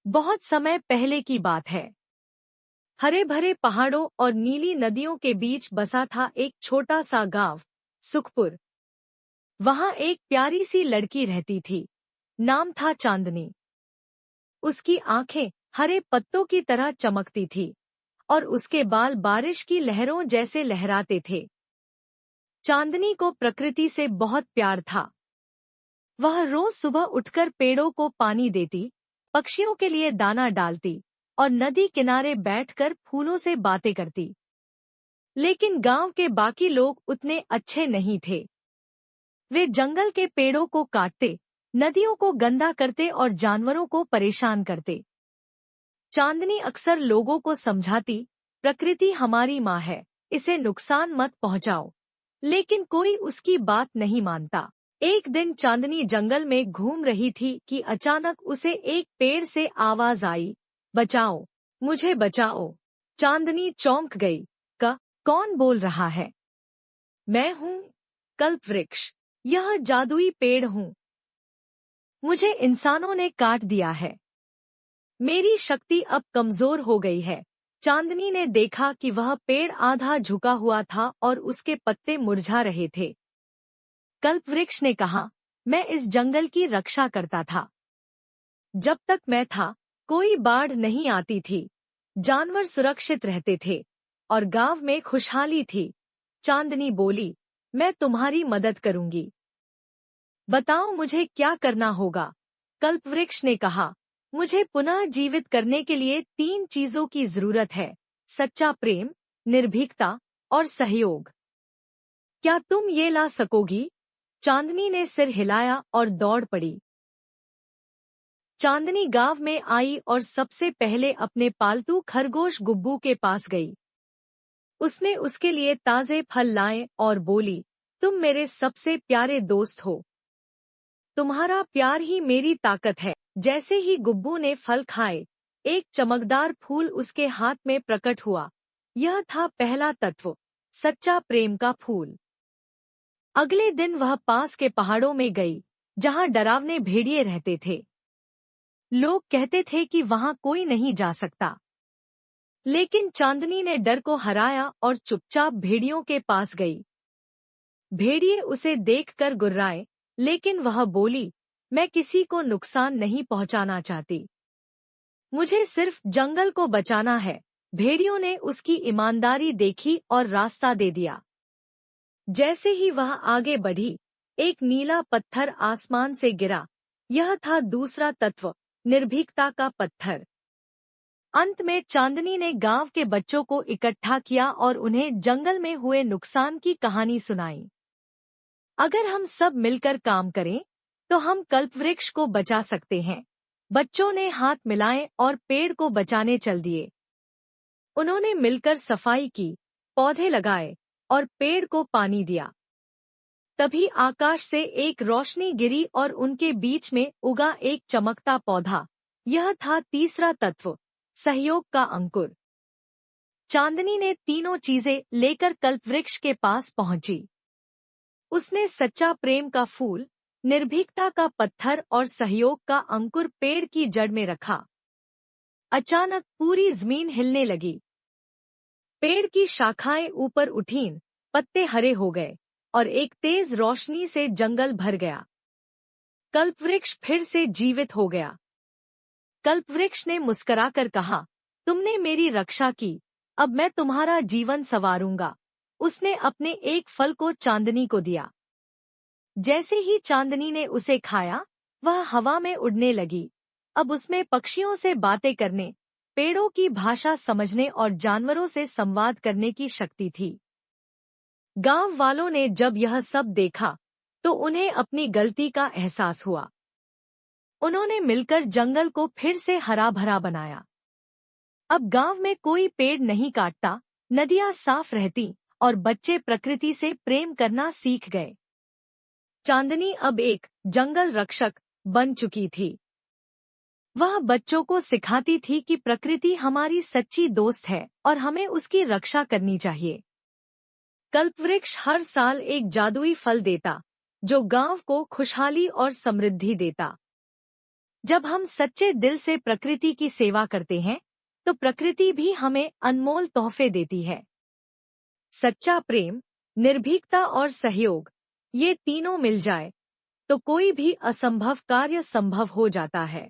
बहुत समय पहले की बात है। हरे भरे पहाड़ों और नीली नदियों के बीच बसा था एक छोटा सा गांव, सुखपुर। वहां एक प्यारी सी लड़की रहती थी। नाम था चांदनी। उसकी आंखें हरे पत्तों की तरह चमकती थी और उसके बाल बारिश की लहरों जैसे लहराते थे। चांदनी को प्रकृति से बहुत प्यार था। वह रोज सुबह उठकर पेड़ों को पानी देती, पक्षियों के लिए दाना डालती और नदी किनारे बैठकर फूलों से बातें करती। लेकिन गांव के बाकी लोग उतने अच्छे नहीं थे। वे जंगल के पेड़ों को काटते, नदियों को गंदा करते और जानवरों को परेशान करते। चांदनी अक्सर लोगों को समझाती, प्रकृति हमारी माँ है, इसे नुकसान मत पहुंचाओ। लेकिन कोई उसकी बात नहीं मानता। एक दिन चांदनी जंगल में घूम रही थी कि अचानक उसे एक पेड़ से आवाज आई, बचाओ, मुझे बचाओ। चांदनी चौंक गई। कौन बोल रहा है? मैं हूँ, कल्पवृक्ष। यह जादुई पेड़ हूँ। मुझे इंसानों ने काट दिया है। मेरी शक्ति अब कमजोर हो गई है। चांदनी ने देखा कि वह पेड़ आधा झुका हुआ था और उसके पत्ते मुरझा रहे थे। कल्पवृक्ष ने कहा, मैं इस जंगल की रक्षा करता था। जब तक मैं था, कोई बाढ़ नहीं आती थी, जानवर सुरक्षित रहते थे और गांव में खुशहाली थी। चांदनी बोली, मैं तुम्हारी मदद करूंगी। बताओ मुझे क्या करना होगा? कल्पवृक्ष ने कहा, मुझे पुनः जीवित करने के लिए 3 चीजों की जरूरत है, सच्चा प्रेम, निर्भीकता और सहयोग। क्या तुम ये ला सकोगी? चांदनी ने सिर हिलाया और दौड़ पड़ी। चांदनी गांव में आई और सबसे पहले अपने पालतू खरगोश गुब्बू के पास गई। उसने उसके लिए ताजे फल लाए और बोली, तुम मेरे सबसे प्यारे दोस्त हो। तुम्हारा प्यार ही मेरी ताकत है। जैसे ही गुब्बू ने फल खाए, एक चमकदार फूल उसके हाथ में प्रकट हुआ। यह था पहला तत्व, सच्चा प्रेम का फूल। अगले दिन वह पास के पहाड़ों में गई, जहां डरावने भेड़िए रहते थे। लोग कहते थे कि वहां कोई नहीं जा सकता। लेकिन चांदनी ने डर को हराया और चुपचाप भेड़ियों के पास गई। भेड़िए उसे देखकर गुर्राए, लेकिन वह बोली, मैं किसी को नुकसान नहीं पहुंचाना चाहती। मुझे सिर्फ जंगल को बचाना है। भेड़ियों ने उसकी ईमानदारी देखी और रास्ता दे दिया। जैसे ही वह आगे बढ़ी, एक नीला पत्थर आसमान से गिरा। यह था दूसरा तत्व, निर्भीकता का पत्थर। अंत में चांदनी ने गांव के बच्चों को इकट्ठा किया और उन्हें जंगल में हुए नुकसान की कहानी सुनाई। अगर हम सब मिलकर काम करें, तो हम कल्पवृक्ष को बचा सकते हैं। बच्चों ने हाथ मिलाए और पेड़ को बचाने चल दिए। उन्होंने मिलकर सफाई की, पौधे लगाए और पेड़ को पानी दिया। तभी आकाश से एक रोशनी गिरी और उनके बीच में उगा एक चमकता पौधा। यह था तीसरा तत्व, सहयोग का अंकुर। चांदनी ने तीनों चीजें लेकर कल्पवृक्ष के पास पहुंची। उसने सच्चा प्रेम का फूल, निर्भीकता का पत्थर और सहयोग का अंकुर पेड़ की जड़ में रखा। अचानक पूरी जमीन हिलने लगी। पेड़ की शाखाएं ऊपर उठीं, पत्ते हरे हो गए और एक तेज रोशनी से जंगल भर गया। कल्पवृक्ष फिर से जीवित हो गया। कल्पवृक्ष ने मुस्कुराकर कहा, तुमने मेरी रक्षा की, अब मैं तुम्हारा जीवन संवारूंगा। उसने अपने एक फल को चांदनी को दिया। जैसे ही चांदनी ने उसे खाया, वह हवा में उड़ने लगी। अब उसमें पक्षियों से बातें करने, पेड़ों की भाषा समझने और जानवरों से संवाद करने की शक्ति थी। गांव वालों ने जब यह सब देखा, तो उन्हें अपनी गलती का एहसास हुआ। उन्होंने मिलकर जंगल को फिर से हरा भरा बनाया। अब गांव में कोई पेड़ नहीं काटता, नदियां साफ रहती और बच्चे प्रकृति से प्रेम करना सीख गए। चांदनी अब एक जंगल रक्षक बन चुकी थी। वह बच्चों को सिखाती थी कि प्रकृति हमारी सच्ची दोस्त है और हमें उसकी रक्षा करनी चाहिए। कल्पवृक्ष हर साल एक जादुई फल देता, जो गांव को खुशहाली और समृद्धि देता। जब हम सच्चे दिल से प्रकृति की सेवा करते हैं, तो प्रकृति भी हमें अनमोल तोहफे देती है। सच्चा प्रेम, निर्भीकता और सहयोग, ये तीनों मिल जाए तो कोई भी असंभव कार्य संभव हो जाता है।